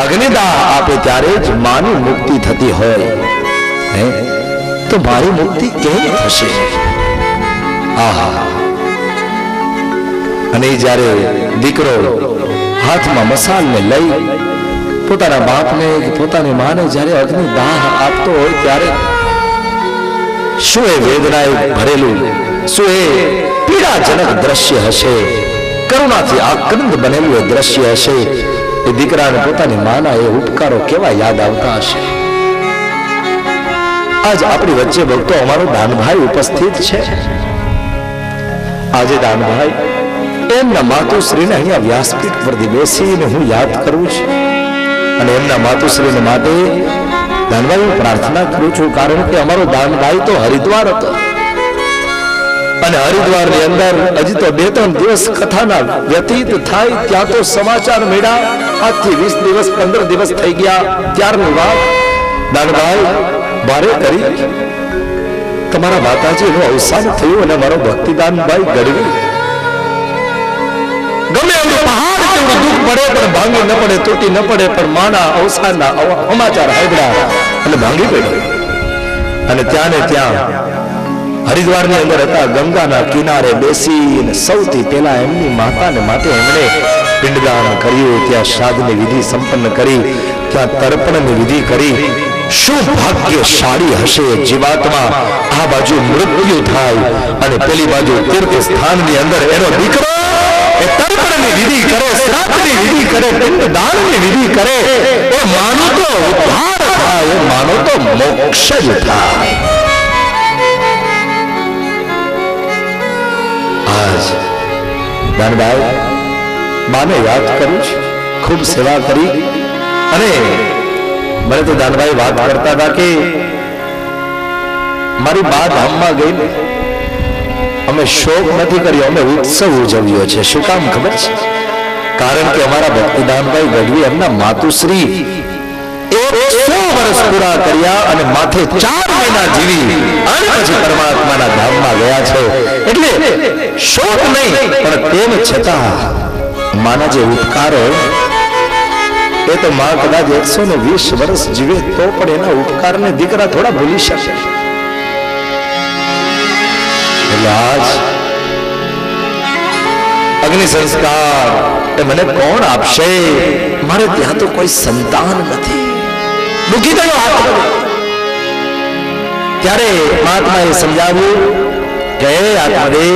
અગ્નિદાહ આપે ત્યારે જ માની મુક્તિ થતી હોય તો મારી મુક્તિ કેમ થશે? આહા! અને જ્યારે દીકરો હાથમાં મસાલને લઈ પોતાના બાપને કે પોતાની માને જ્યારે અગ્નિદાહ આપતો હોય ત્યારે શું એ વેદનાએ ભરેલું, શું એ પીડાજનક દ્રશ્ય હશે, કરુણાથી આક્રંદ બનેલું એ દ્રશ્ય હશે. એ દીકરાને પોતાની માના એ ઉપકારો કેવા યાદ આવતા હશે. આજ આપણી વચ્ચે ભક્તો અમારો દાનભાઈ ઉપસ્થિત છે. આજે દાનભાઈ એમના માતુશ્રીને અહીંયા વ્યાસપીઠ પરથી બેસીને હું યાદ કરું છું અને એમના માતુશ્રીને માટે દાનભાઈ હું પ્રાર્થના કરું છું, કારણ કે અમારો દાનભાઈ તો હરિદ્વાર હતો અને હરિદ્વારની અંદર હજી તો 2-3 દિવસ કથાના વ્યતીત થાય ત્યાં તો સમાચાર મળ્યા. આજથી 20 દિવસ 15 દિવસ થઈ ગયા ત્યારની વાત. દાનભાઈ ભારે કરી તમારા માતાજીનું અવસાન થયું અને મારો ભક્તિદાનભાઈ ગઢવી ગમે એનું પહાડ કેવડું દુઃખ પડે પણ ભાંગી ન પડે, તૂટી ન પડે, પણ માના અવસાનના સમાચાર સાંભળ્યા અને ભાંગી પડ્યો. અને ત્યાં ને ત્યાં હરિદ્વારની અંદર હતા, ગંગાના કિનારે બેસીને સૌથી પહેલા એમની માતાને માટે એમણે પિંડદાન કર્યું. ત્યાં શ્રાદ્ધની વિધિ સંપન્ન કરી, ત્યાં તર્પણની વિધિ કરી. શું ભાગ્યશાળી હશે જીવાત્મા! આ બાજુ મૃત્યુ થાય અને પેલી બાજુ તીર્થ સ્થાનની અંદર એનો દીકરો એ તર્પણની વિધિ કરે, શ્રાદ્ધની વિધિ કરે, પિંડદાનની વિધિ કરે. એ માનો તો ઉદ્ધાર થાય, એ માનો તો મોક્ષ જ થાય. આજ દાનભાઈ બાને યાદ કરું છું, ખૂબ સેવા કરી. અને મને તો દાનભાઈ વાત કરતા હતા કે મારી બા ધામમાં ગઈ ને અમે શોક નથી કર્યો, અમે ઉત્સવ ઉજવ્યો છે. શું કામ ખબર છે? કારણ કે અમારા ભક્તિદાનભાઈ ગઢવી એમના માતુશ્રી 100 વર્ષ પૂરા કર્યા અને માથે 4 મહિના જીવી અને પછી પરમાત્માના ધામમાં ગયા છે. એટલે શોક નહીં, પણ તેમ છતાં માના જે ઉપકારો એ તો માં કદાચ 120 વર્ષ જીવે તો પણ એના ઉપકારને દીકરા થોડા ભૂલી શકે. એટલે આજ અગ્નિ સંસ્કાર એ મને કોણ આપશે? મારે ત્યાં તો કોઈ સંતાન નથી. દુઃખી થયો ત્યારે મહાત્માએ સમજાવ્યું કે આત્મદેવ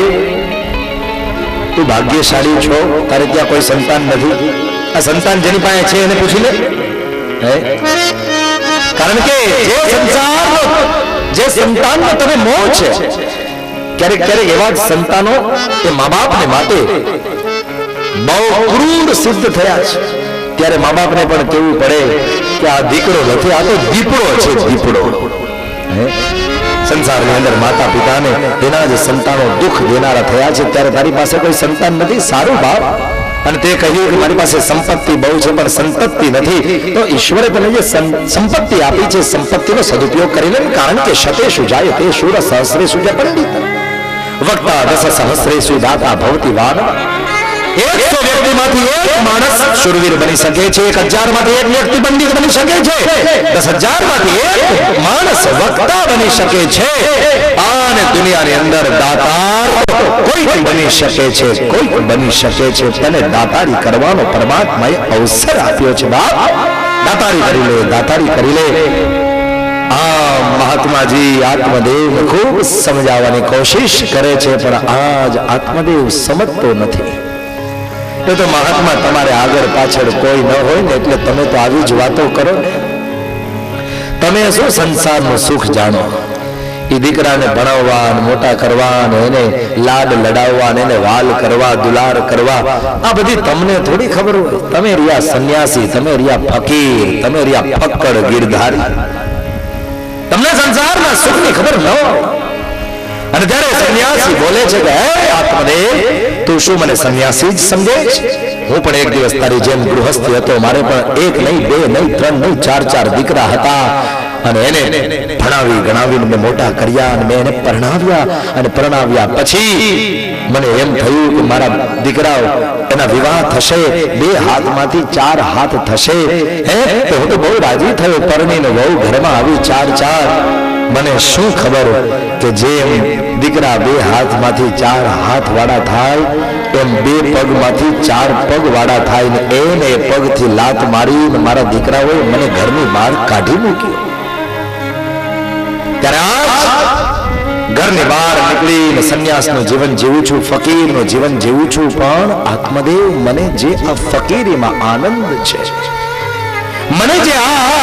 તું ભાગ્યશાળી છો, તારે ત્યાં કોઈ સંતાન નથી. આ સંતાન જેની પાસે છે એને પૂછી લે. કારણ કે જે સંતાનનો તને મોહ છે, ક્યારેક ક્યારેક એવા સંતાનો એ મા બાપને માટે બહુ ક્રૂર સિદ્ધ થયા છે. ત્યારે મા બાપને પણ કહેવું પડે કે આ દીકરો નથી, આ તો દીપડો છે, દીપડો. સંસારની અંદર માતા પિતાને એના જ સંતાનો દુઃખ દેનારા થયા છે. ત્યારે તારી પાસે કોઈ સંતાન નથી, સારું બાપ. અને તે કહ્યું કે મારી પાસે સંપત્તિ બહુ છે પણ સંતતિ નથી. તો ઈશ્વરે તને જે સંપત્તિ આપી છે સંપત્તિનો સદુપયોગ કરી લે. કારણ કે શતેષુ જાયતે શૂર સહસ્રેષુ જ પંડિત વક્તા દસ સહસ્રેષુ દાતા ભવતિ વાનર. 100 વ્યક્તિમાંથી એક માણસ શૂરવીર બની શકે છે, 1000 માંથી એક વ્યક્તિ પંડિત બની શકે છે, 10,000 માંથી એક માણસ વક્તા બની શકે છે. અને દુનિયાની અંદર દાતાર કોઈ બની શકે છે, કોઈ બની શકે છે. તને દાતારી કરવાનો પરમાત્માએ અવસર આપ્યો છે. બાપ દાતારી કરી લે, દાતારી કરી લે. આ મહાત્માજી આત્મદેવ ખૂબ સમજાવવાની કોશિશ કરે છે, પણ આજ આત્મદેવ સમજતો નથી. એ તો મહાત્મા તમારે આગળ પાછળ કોઈ ન હોય ને એટલે તમે તો આવી જ વાતો કરો ને. તમે શું સંસારનું સુખ જાણો? એ દીકરાને ભણાવવા, મોટા કરવા, એને લાડ લડાવવા, એને વાલ કરવા, દુલાર કરવા, આ બધી તમને થોડી ખબર હોય. તમે રહ્યા સંન્યાસી, તમે રહ્યા ફકીર, તમે રહ્યા ફક્કડ ગીરધારી. તમને સંસારના સુખની ખબર ન હોય. અને ત્યારે સંન્યાસી બોલે છે કે હે આત્મદેવ, તું શું મને સંન્યાસી જ સમજે છે? હું પણ એક દિવસ તારી જેમ ગૃહસ્થી હતો. મારે પણ 1 નહીં, 2 નહીં, 3 નહીં, 4 દીકરા હતા. અને એને ભણાવી ગણાવીને મેં મોટા કર્યા અને મેં એને પરણાવ્યા પછી મને એમ થયું કે મારા દીકરાઓ એના વિવાહ થશે, 2 હાથમાંથી 4 હાથ થશે. તો હું તો બહુ રાજી થયો. પરણીને વહુ ઘરમાં આવી 4. મને શું ખબર કે જેમ દીકરા 2 હાથમાંથી 4 હાથ વાળા થાય એમ 2 પગમાંથી 4 પગ વાળા થાય ને એને પગથી લાત મારીને મારા દીકરાઓએ મને ઘરની બહાર કાઢી મૂક્યો. ત્યારે ઘરની બહાર નીકળીને સંન્યાસનું જીવન જીવું છું, ફકીરનું જીવન જીવું છું. પણ આત્મદેવ મને જે આ ફકીરીમાં આનંદ છે, મને જે આ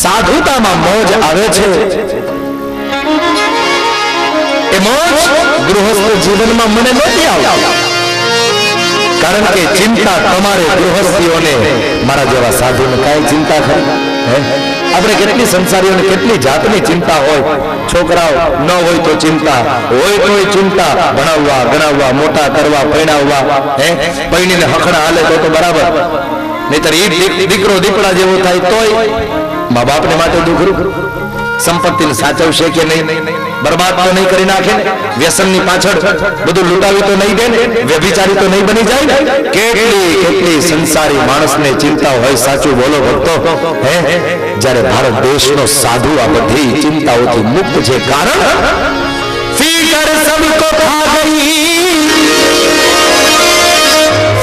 સાધુતામાં મોજ આવે છે, એ મોજ ગૃહસ્થ જીવનમાં મને નથી આવતી. કારણ કે ચિંતા તમારે ગૃહસ્થીઓને, મારા જેવા સાધુને કાંઈ ચિંતા ખરી? આપણે કેટલી સંસારીઓને કેટલી જાતની ચિંતા હોય. છોકરાઓ ન હોય તો ચિંતા, હોય તોય ચિંતા, ભણાવવા ગણાવવા, મોટા કરવા, પરણાવવા. પરણીને હખણા હાલે તો બરાબર, નહીતર એ દીકરો દીકરા જેવો થાય તોય મા બાપને માટે દુઃખરૂપ. સંપત્તિને સાચવશે કે નહીં, બરબાદ તો નહીં કરી નાખે ને, વ્યસનની પાછળ બધું લૂંટાવી તો નહીં દે ને, વ્યભિચારી તો નહીં બની જાય ને. કેટલી સંસારી માણસને ચિંતા હોય. સાચું બોલો ભક્તો. જ્યારે ભારત દેશનો સાધુ આ બધી ચિંતાઓથી મુક્ત છે. કારણ ફિકર સબકો ખા ગઈ,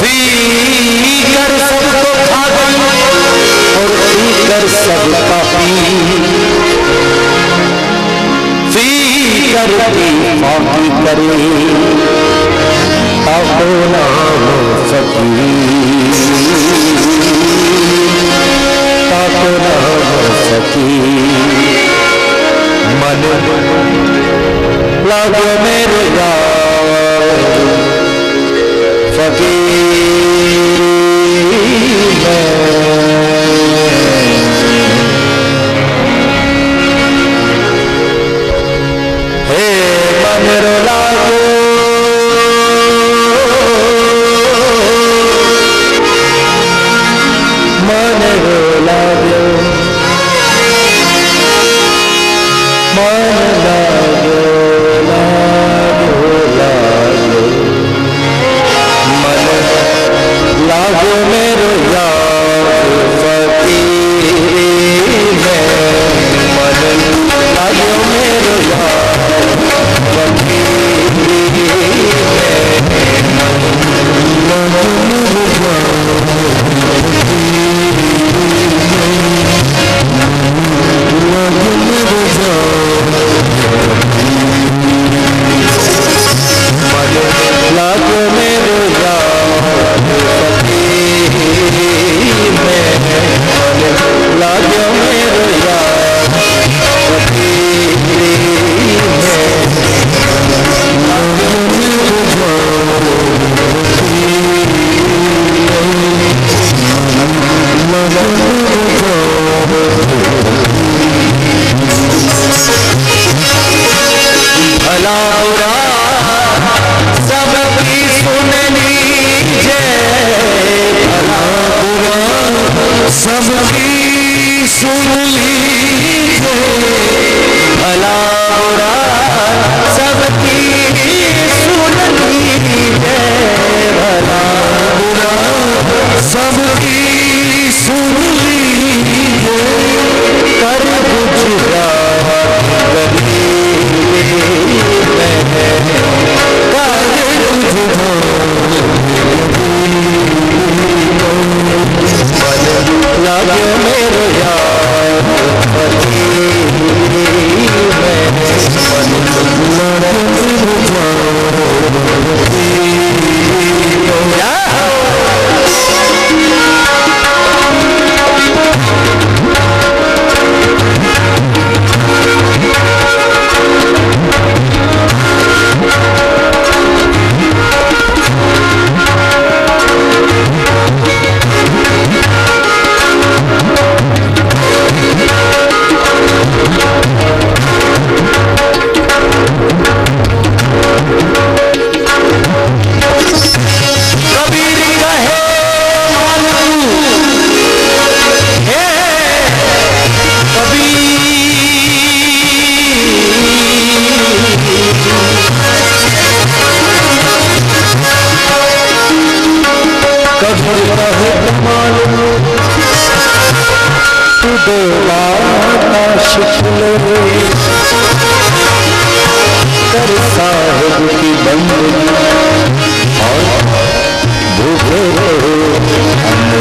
ફિકર સબકો ખા ગઈ और फीकर सबका पी, फीकर की फाकी करे आपको नाम सकी, आपको नाम सकी. मन लागो मेरे यार फकीर छिपले कर साहिब की बंदगी और भूखे रहो हम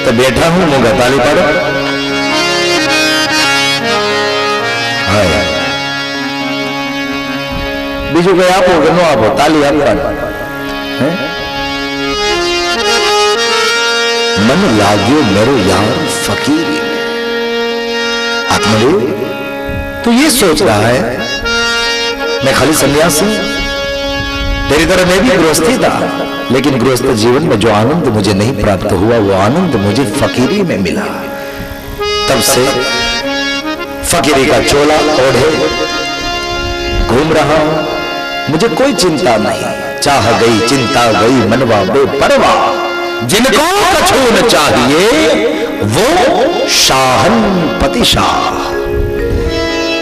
भी बैठा हूं मोगा ताली पाड़ो बीजू कई आपो कि न आपो ताली आपवानी मन लाग्यो मेरो यार फकीरी आत्मदेव तू ये सोच रहा है मैं खाली सन्यासी तेरी तरह मैं भी गृहस्थी था लेकिन गृहस्थ जीवन में जो आनंद मुझे नहीं प्राप्त हुआ वो आनंद मुझे फकीरी में मिला। तब से फकीरी का चोला ओढ़े घूम रहा हूं, मुझे कोई चिंता नहीं। चाह गई चिंता गई मनवा बेपरवाह, जिनको कछु न चाहिए वो शाहन पति शाह।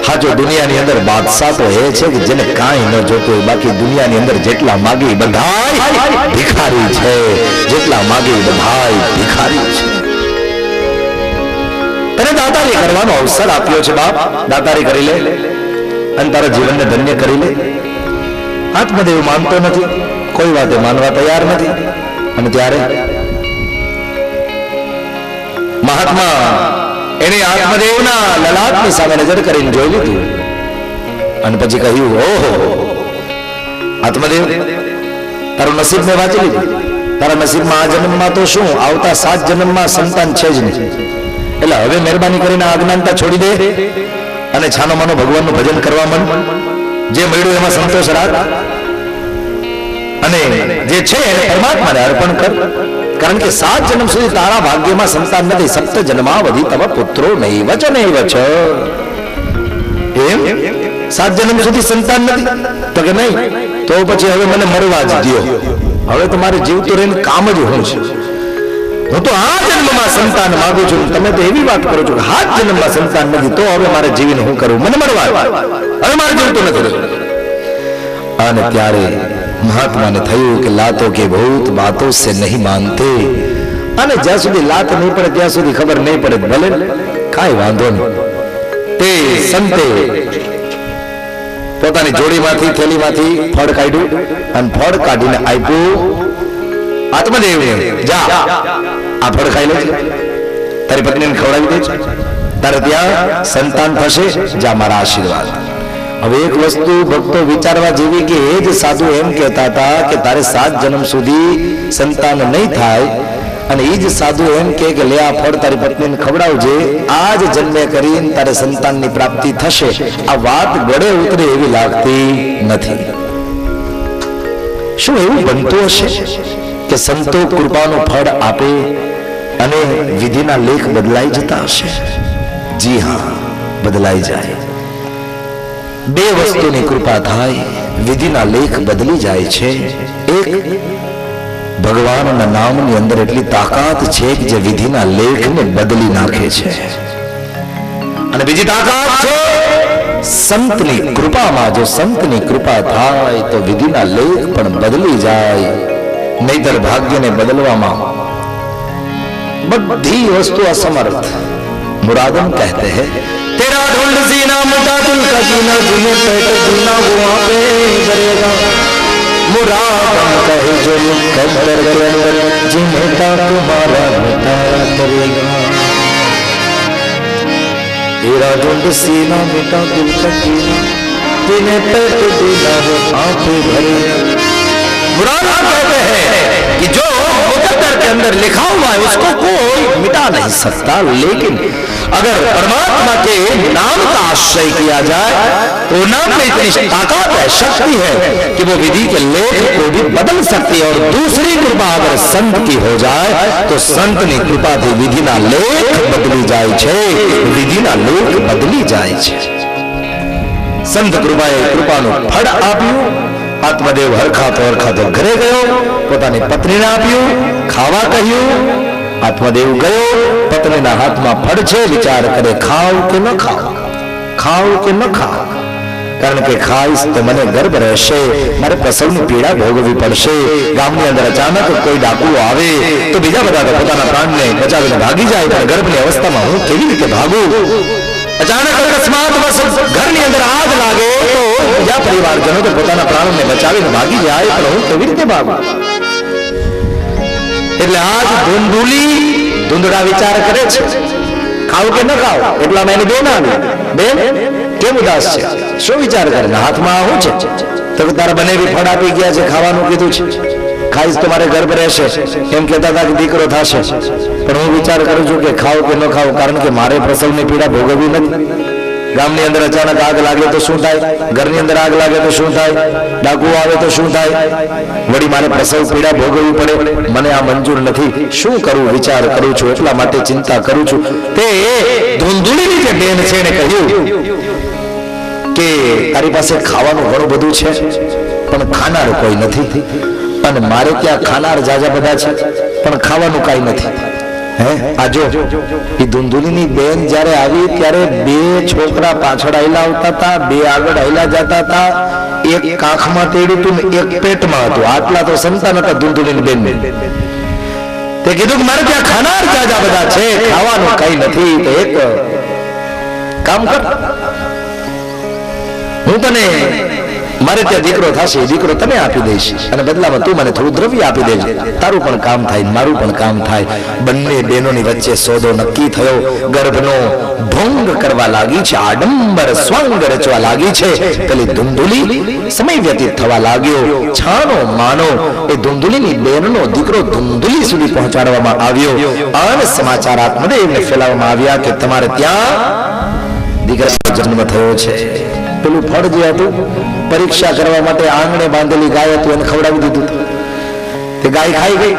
હા, જો દુનિયાની અંદર બાદશાહ તો એ છે કે જેને કાંઈ ન જોતું હોય, બાકી દુનિયાની અંદર જેટલા માગી બધાય ભિખારી છે, જેટલા માગી બધાય ભિખારી છે. તને દાતારી કરવાનો અવસર આપ્યો છે બાપ, દાતારી કરી લે અને તારા જીવનને ધન્ય કરી લે. આત્મદેવ માનતો નથી, કોઈ વાતે માનવા તૈયાર નથી. અને ત્યારે મહાત્મા એને આત્મદેવના લલાટની સામે નજર કરીને જોઈ લીધું અને પછી કહ્યું, ઓહો આત્મદેવ, તારું નસીબ મેં વાંચી લીધું. તારા નસીબમાં આ જન્મમાં તો શું, આવતા 7 જન્મમાં સંતાન છે જ નહીં. એટલે હવે મહેરબાની કરીને અજ્ઞાનતા છોડી દે અને છાનો માનો ભગવાનનું ભજન કરવા માંડ. જે મળ્યું એમાં સંતોષ રાખ અને જે છે એને પરમાત્માને અર્પણ કર. કારણ કે 7 જન્મ સુધી તારા ભાગ્યમાં સંતાન નથી. 7 જન્માવધિ તવ પુત્રો નૈવ ચ નૈવ ચ. એમ 7 જન્મ સુધી સંતાન નથી તો કે નહીં, તો પછી હવે મને મરવા જ દ્યો. હવે તમારે જીવતું રહીને કામ જ હું છે. હું તો આ જન્મમાં સંતાન માંગુ છું, તમે તો એવી વાત કરો છો કે 7 જન્મમાં સંતાન નથી, તો હવે મારે જીવીને હું કરું, મને મરવા હવે મારે જીવતું નથી. અને ત્યારે મહાત્માને થયું કે લાતો કે ભૂત બાતો સે નહીં માનતે. અને જ્યાં સુધી લાત નહીં પડે ત્યાં સુધી ખબર નહીં પડે, ભલે કાંઈ વાંધો નહીં. તે સંતે પોતાની જોડીમાંથી થેલીમાંથી ફળ કાઢ્યું અને ફળ કાઢીને આપ્યું આત્મદેવને. જા આ ફળ ખાઈ લે, તારી પત્નીને ખવડાવી દે, તારે ત્યાં સંતાન થશે, જા મારા આશીર્વાદ. હવે એક વસ્તુ ભક્તો વિચારવા જેવી કે એ જ સાધુ એમ કહેતા હતા કે તારે 7 જન્મ સુધી સંતાન નહીં થાય, અને એ જ સાધુ એમ કે લે આ ફળ તારી પત્નીને ખવડાવજે, આ જ જન્મે કરીને તારે સંતાનની પ્રાપ્તિ થશે. આ વાત ગળે ઉતરે એવી લાગતી નથી. શું એવું બનતું હશે કે સંતો કૃપાનું ફળ આપે અને વિધિના લેખ બદલાઈ જતા હશે? જી હા, બદલાઈ જાય. 2 વસ્તુની કૃપા થાય, વિધિના લેખ બદલી જાય છે. એક, ભગવાનના નામની અંદર એટલી તાકાત છે કે જે વિધિના લેખને બદલી નાખે છે. અને બીજી તાકાત છે સંતની કૃપામાં. જો સંતની કૃપા થાય તો વિધિના લેખ પણ બદલી જાય. નહીતર ભાગ્યને બદલવામાં બધી વસ્તુ અસમર્થ. मुरादम कहते हैं तेरा ढूंढ सीना मिटा दिल का जीना, जिन्हें पेट जीना वो आपे करेगा. मुरादम कहे जो मुकद्दर के अंदर जिन्हें का तुम्हारा मिटाया करेगा. तेरा ढूंढ सीना मिटा दिल का जीना, जिन्हें पेट जीना वो आपे भरेगा. मुरादम कहते हैं कि जो मुकद्दर के अंदर लिखा हुआ है उसको कोई मिटा नहीं सकता, लेकिन अगर परमात्मा के नाम का आश्रय किया जाए तो नाम में इतनी ताकत है, शक्ति है कि वो विधि के लेख को भी बदल सकती है. और दूसरी कृपा अगर संत की हो जाए तो संत की कृपा थी विधि ना लेख बदली जाए छे, विधि ना लेख बदली जाए छे. संत कृपाए कृपाનું ફળ આપ્યું. આત્મદેવ હરખાતો ઘરે ગયો, પોતાની પત્નીને આપ્યું, ખાવા કહ્યું. આત્મદેવ ગયો, પત્નીના હાથમાં ફળ છે, વિચાર કરે ખાવ કે ન ખાવ, ખાવ કે ન ખાવ. કારણ કે ખાઈશ તો મને ગર્ભ રહેશે, મારે પ્રસવની પીડા ભોગવવી પડશે. ગામની અંદર અચાનક કોઈ ડાકુ આવે તો બીજા બધા તો પોતાના પ્રાણને બચાવીને ભાગી જાય, પણ ગર્ભની અવસ્થામાં હું કેવી રીતે ભાગું? અચાનક અકસ્માત ઘરની અંદર આગ લાગે તો બીજા પરિવારજનો તો પોતાના પ્રાણને બચાવીને ભાગી જાય, પણ હું કેવી રીતે ભાગું? એટલે આજ ધૂંધળા વિચાર કરે છે, ખાવ કે ન ખાવ. એટલામાં એની બેન આવી. બેન કેમ ઉદાસ છે, શું વિચાર કરે? હાથમાં શું છે? તો તારા બનેવી ફળ આપી ગયા છે, ખાવાનું કીધું છે, ખાઈશ તો મારે ગર્ભ રહેશે એમ કહેતા હતા કે દીકરો થશે. પણ હું વિચાર કરું છું કે ખાવ કે ન ખાવ, કારણ કે મારે પ્રસવની પીડા ભોગવવી નથી. ગામની અંદર અચાનક આગ લાગે તો શું થાય? ઘરની અંદર આગ લાગે તો શું થાય? ડાકુ આવે તો શું થાય? વળી મારે પ્રસવ પીડા ભોગવવી પડે, મને આ મંજૂર નથી. શું કરું? વિચાર કરું છું, એટલા માટે ચિંતા કરું છું. તે ધૂંધળીની જે બેન છે એને કહ્યું કે તારી પાસે ખાવાનું ઘણું બધું છે, પણ ખાનાર કોઈ નથી. અને મારે ત્યાં ખાનાર જાજા બધા છે, પણ ખાવાનું કાંઈ નથી. આજો એ ધુંધુલીની બેન જ્યારે આવી ત્યારે બે છોકરા પાછળ આયલા આવતા હતા, બે આગળ આયલા જતા હતા, એક કાખમાં તેડ્યું હતું ને એક પેટમાં હતું. આટલા તો સંતાન હતા ધુંધુલીની બેન. તે કીધું કે મારે ત્યાં ખાનાર જાજા બધા છે, ખાવાનું કઈ નથી. તો એક કામ કર, હું તને મારે ત્યાં દીકરો થશે, દીકરો તને આપી દઈશ અને બદલામાં તું મને થોડું દ્રવ્ય આપી દેજે. તારું પણ કામ થાય, મારું પણ કામ થાય. બંને બહેનોની વચ્ચે સોદો નક્કી થયો. ગર્ભનો ભંગ કરવા લાગી છે, આડંબર સ્વાંગ રચવા લાગી છે. પેલી ધુંધુલી સમય વ્યતીત થવા લાગ્યો. છાનો માનો એ ધુંધુલીની બહેનનો દીકરો ધુંધુલી સુધી પહોંચાડવામાં આવ્યો અને સમાચાર આત્મદેવને ફેલાવવામાં આવ્યા કે તમારે ત્યાં દીકરાનો જન્મ થયો છે. પેલું ફળ જે હતું પરીક્ષા કરવા માટે આંગણે બાંધેલી ગાય હતું એને ખવડાવી દીધું. તે ગાય ખાઈ ગઈ.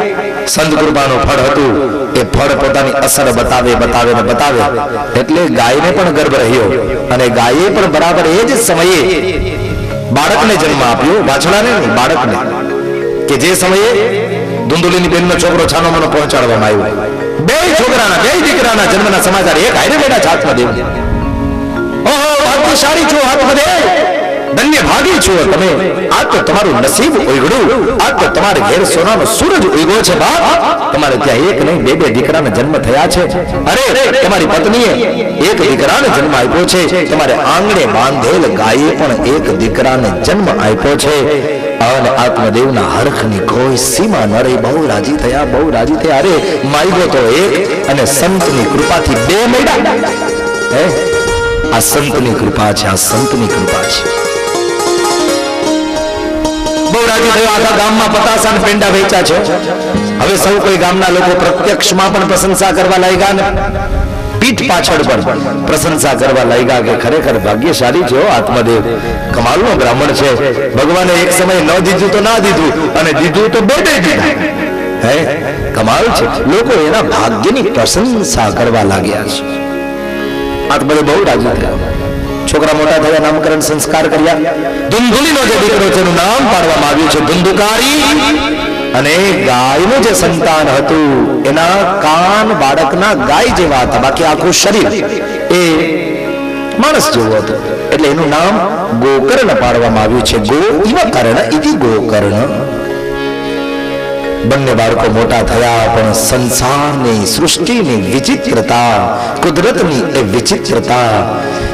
સંત કૃપાનું ફળ હતું. એ ફળ પોતાની અસર બતાવે એટલે ગાયને પણ ગર્ભ રહ્યો અને ગાયે પણ બરાબર એ જ સમયે બાળકને જન્મ આપ્યો. વાછડાને નહીં, બાળકને, કે જે સમયે ધુંધુલીની બેનનો છોકરો છાનો માનો પહોંચાડવામાં આવ્યો. બે છોકરાના, બે દીકરાના જન્મના સમાચાર એક હારે બેઠા છે આત્મદેવ. ઓહો, ભાગ્યશાળી છો આત્મદેવ, ધન્ય ભાગી છો તમે. આ તો તમારું નસીબ ઉગડ્યું. આ તો તમારે ઘેર સોનાનો સૂરજ ઉગ્યો છે બાપ. તમારે ત્યાં એક નહીં બે દીકરાને જન્મ થયા છે. અરે તમારી પત્નીએ એક દીકરાને જન્મ આપ્યો છે. તમારે આંગણે બાંધેલ ગાયે પણ એક દીકરાને જન્મ આપ્યો છે. અને આત્મદેવના હરખની કોઈ સીમા ન રહી. બહુ રાજી થયા, બહુ રાજી થયા. અરે માયગો તો એક અને સંતની કૃપાથી બે મળ્યા. આ સંતની કૃપા છે, આ સંતની કૃપા છે. બહુ રાજી થયો. આખા ગામમાં પતાસા પેંડા વેચ્યા છે. હવે સૌ કોઈ ગામના લોકો પ્રત્યક્ષમાં પણ પ્રશંસા કરવા લાગ્યા ને પીઠ પાછળ પણ પ્રશંસા કરવા લાગ્યા કે ખરેખર ભાગ્યશાળી છે આત્મદેવ, કમાલનો બ્રાહ્મણ છે. ભગવાને એક સમય ન દીધું તો ના દીધું અને દીધું તો બે દીધા. કમાલ છે. લોકો એના ભાગ્યની પ્રશંસા કરવા લાગ્યા છે. આત્મદેવ બહુ રાજી થયા. છોકરા મોટા થયા, નામકરણ સંસ્કાર કર્યા. ધુંધુલીનો જે દીકરો છે એનું નામ પાડવામાં આવ્યું છે ધુંધુકારી. અને ગાયનું જે સંતાન હતું એના કાન બાળકના ગાય જેવા હતા, બાકી આખું શરીર એ માણસ જેવું હતું. એટલે એનું નામ ગોકર્ણ પાડવામાં આવ્યું છે. ગો ઇવ કર્ણ ઇતિ ગોકર્ણ. બંને બાળકો મોટા થયા પણ સંસારની સૃષ્ટિની વિચિત્રતા, કુદરતની એ વિચિત્રતા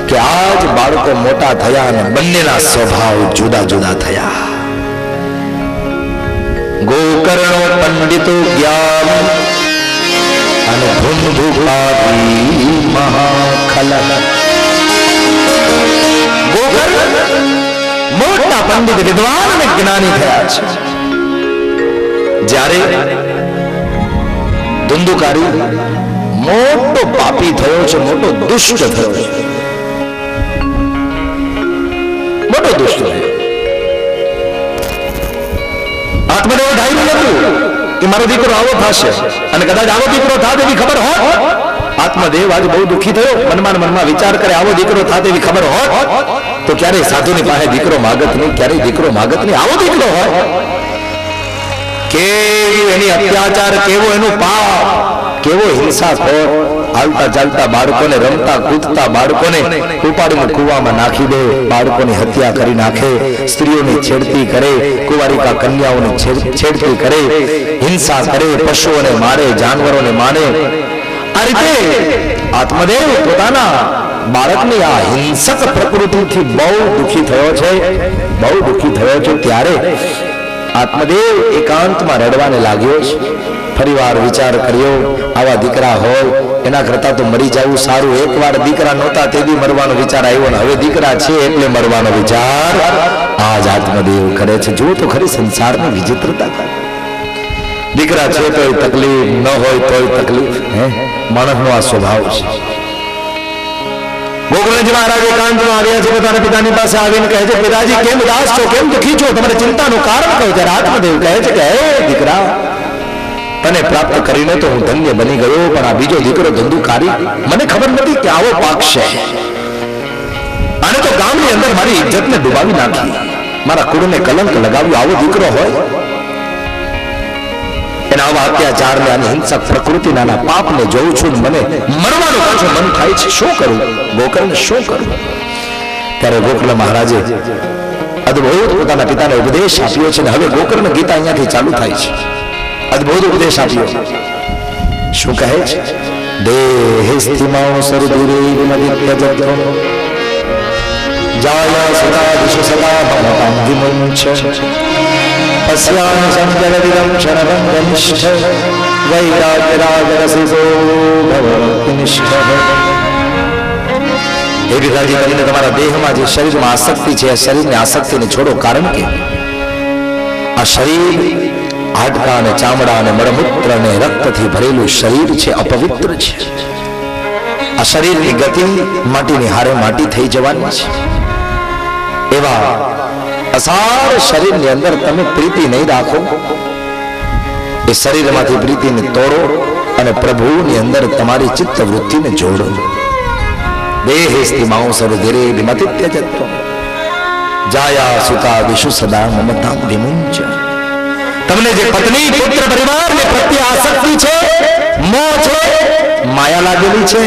કે આજ બાળકો મોટા થયા અને બંનેના સ્વભાવ જુદા જુદા થયા. ગોકર્ણો પંડિતો જ્ઞાન અને ધુંધુકારી મહાખલ. ગોકર્ણ મોટા પંડિત, વિદ્વાન અને જ્ઞાની થયા છે. જ્યારે ધુંધુકારી મોટો પાપી થયો છે, મોટો દુષ્ટ થયો છે, મોટો દુષ્ટ થયો. આત્મદેવ ધાર્યું નતું કે મારો દીકરો આવો થશે અને કદાચ આવો દીકરો થાય એવી ખબર હોત. આત્મદેવ આજે બહુ દુઃખી થયો. મનમાં વિચાર કરે આવો દીકરો થાય એવી ખબર હોત તો ક્યારેય સાધુની પાસે દીકરો માગત નહીં, ક્યારેય દીકરો માગત નહીં. આવો દીકરો હોત, કેવું એની અત્યાચાર, કેવો એનું પાપ, કેવો હિંસાખોર. હાલતા ચાલતા બાળકોને, રમતા કૂદતા બાળકોને ઉપાડીને કૂવામાં નાખી દે, બાળકોની હત્યા કરી નાખે, સ્ત્રીઓની છેડતી કરે, કુંવારિકા કન્યાઓની છેડતી કરે, હિંસા કરે, પશુઓને મારે, જાનવરોને મારે. આ રીતે આત્મદેવ પોતાના બાળકની આ હિંસક પ્રકૃતિથી બહુ દુઃખી થયો છે, બહુ દુઃખી થયો છે. ત્યારે આત્મદેવ એકાંતમાં રડવાને લાગ્યો છે. ફરીવાર વિચાર કર્યો, આવા દીકરા હોય એના કરતા તો મરી જવું સારું. એકવાર દીકરા નહોતા તેથી મરવાનો વિચાર આવ્યો ને હવે દીકરા છે એટલે મરવાનો વિચાર આજ આત્મદેવ કરે છે. જુઓ તો ખરી સંસારની વિચિત્રતા. દીકરા છે તોય તકલીફ, ન હોય તોય તકલીફ. માણસનો આ સ્વભાવ છે. ગોકર્ણજી મહારાજ એકાંતમાં આવ્યા છે. પોતાના પિતાની પાસે આવીને કહે છે, પિતાજી કેમ ઉદાસ છો, કેમ દુઃખી છો, તમારે ચિંતાનું કારણ કહો. ત્યારે આત્મદેવ કહે છે કે હે દીકરા, તને પ્રાપ્ત કરીને તો હું ધન્ય બની ગયો, પણ આ બીજો દીકરો ધુંધુકારી, મને ખબર નથી કે આવો પાકશે. આને તો ગામની અંદર મારી ઇજ્જતને ડૂબાવી નાખી, મારા કુળને કલંક લગાવ્યું. આવો દીકરો હોય એના આવા અત્યાચારને અને હિંસક પ્રકૃતિના આના પાપને જોઉં છું ને મને મરવાનું પાછું મન થાય છે. શું કરું ગોકર્ણ, શું કરું? ત્યારે ગોકર્ણ મહારાજે અદ્ભુત પોતાના પિતાને ઉપદેશ આપ્યો છે. હવે ગોકર્ણ ગીતા અહીંયાથી ચાલુ થાય છે. અદ્ભુત ઉપદેશ આપ્યો. શું કહે છે? દેહે સ્થિમાઉ સરુદુરે વિમદિત્ય જત્રમ જાયા સદા વિશ્વ સદા ભમતાં વિમુંચ પસ્યાન સંજલવિદં ક્ષણભંગનિષ્ઠ વૈરાગ્યરાગરસિતો ભવતિનિષ્ઠ. એ વિધાજી કરીને તમારા દેહમાં જે શરીરમાં આસક્તિ છે, આ શરીરની આસક્તિને છોડો. કારણ કે આ શરીર હાડકા અને ચામડા અને મળમૂત્ર અને રક્તથી ભરેલું શરીર છે, અપવિત્ર છે. આ શરીરની ગતિ માટીની હારે માટી થઈ જવાની છે. એવા અસાર શરીરની અંદર તમે પ્રીતિ નહીં રાખો. એ શરીરમાંથી પ્રીતિને તોડો અને પ્રભુની અંદર તમારી ચિત્ત વૃત્તિને જોડો. દેહે સ્થિમાઉ સરુધિરે વિમતિત્ય જત્વ જાયા સુતા વિશુ સદા મમતાં વિમુંચ. તમને જે પત્ની પુત્ર પરિવારને પ્રત્યે આસક્તિ છે, મોહ છે, માયા લાગેલી છે,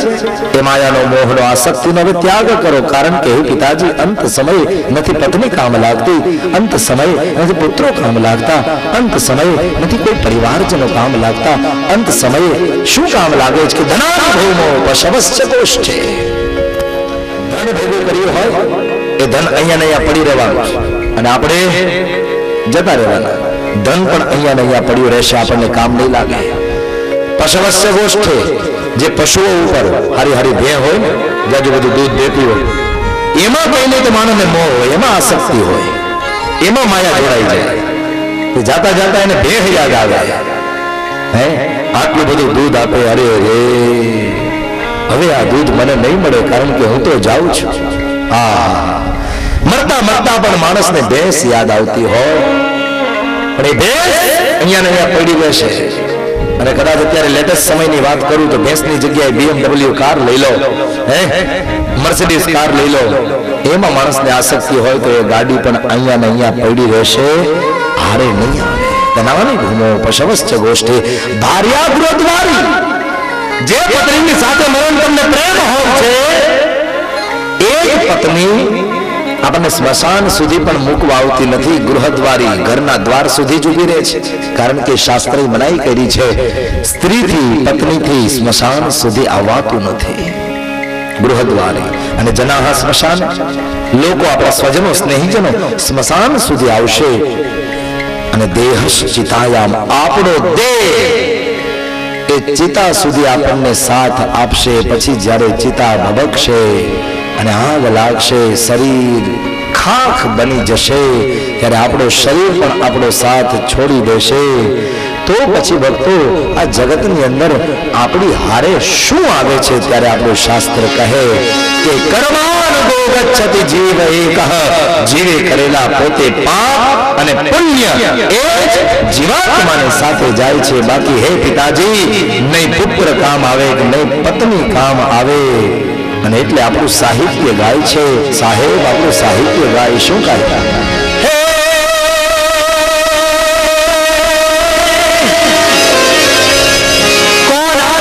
એ માયાનો મોહનો આસક્તિનો હવે ત્યાગ કરો. કારણ કે હે પિતાજી, અંત સમયે નથી પત્ની કામ લાગતી, અંત સમયે નથી પુત્રો કામ લાગતા, અંત સમયે નથી કોઈ પરિવારજનો કામ લાગતા. અંત સમયે શું કામ લાગે છે કે ધનાન ભૌમો પશવશ્ચ કોષ્ઠે. ધન ભેગું કર્યું હોય એ ધન અહીંયા ને અહીંયા પડી રહેવાનું અને આપણે જતા રહેવાના. ધન પણ અહીંયા ને અહીંયા પડ્યું રહેશે, આપણને કામ નહીં લાગે. પશવસ્ય ગોષ્ઠે, જે પશુઓ ઉપર હારી હારી ભેં હોય ને, જાજુ બધું દૂધ દેતી હોય, એમાં કઈ નહીં તો માણસને મોહ હોય, એમાં આસક્તિ હોય, એમાં માયા જોડાઈ જાય. જાતા જાતા એને ભેં યાદ આવે. હે આટલું બધું દૂધ આપે, અરે રે હવે આ દૂધ મને નહીં મળે કારણ કે હું તો જાઉં છું. મરતા મરતા પણ માણસને ભેંસ યાદ આવતી હોય, પણ એ ભેંસ અહીંયા ને અહીંયા પડી રહેશે. અને કદાચ અત્યારે લેટેસ્ટ સમયની વાત કરું તો ભેંસની જગ્યાએ BMW કાર લઈ લો, મર્સિડીઝ કાર લઈ લો, એમાં માણસને આસક્તિ હોય તો એ ગાડી પણ અહીંયા ને અહીંયા પડી રહેશે, હારે નહીં આવે. ધનાવાની ભૂમો પશવશ્ચ ગોષ્ઠે ભાર્યા ગૃહદ્વારી. જે પત્નીની સાથે મરણ તમને પ્રેમ હોય છે, એ પત્ની આપણને સ્મશાન સુધી પણ મૂકવા આવતી નથી. ગૃહદ્વારી, ઘરના દ્વાર સુધી જ ઊભી રહે છે. કારણ કે શાસ્ત્રે મનાઈ કરી છે, સ્ત્રીથી પત્નીથી સ્મશાન સુધી આવવાતું નથી. ગૃહદ્વારી અને જનાહ સ્મશાન, લોકો આપણા સ્વજનો સ્નેહીજનો સ્મશાન સુધી આવશે. અને દેહશ ચિતાયામ, આપણો દેહ એ ચિતા સુધી આપણને સાથ આપશે. પછી જ્યારે ચિતા ભભકશે અને આગ લાગશે, શરીર ખાખ બની જશે, ત્યારે આપણો શરીર પણ આપણો સાથ છોડી દેશે. તો પછી ભક્તો, આ જગતની અંદર આપણી હારે શું આવે છે? ત્યારે આપણું શાસ્ત્ર કહે કે કર્માન ગોગચ્છતિ જીવ એકઃ. જીવે કરેલા પોતે પાપ અને પુણ્ય એ જ જીવાત્માની સાથે જાય છે. બાકી હે પિતાજી, નહીં પુત્ર કામ આવે કે નહીં પત્ની કામ આવે. અને એટલે આપણું સાહિત્ય ગાય છે. સાહેબ આપણું સાહિત્ય ગાય. શું ગાય? કોના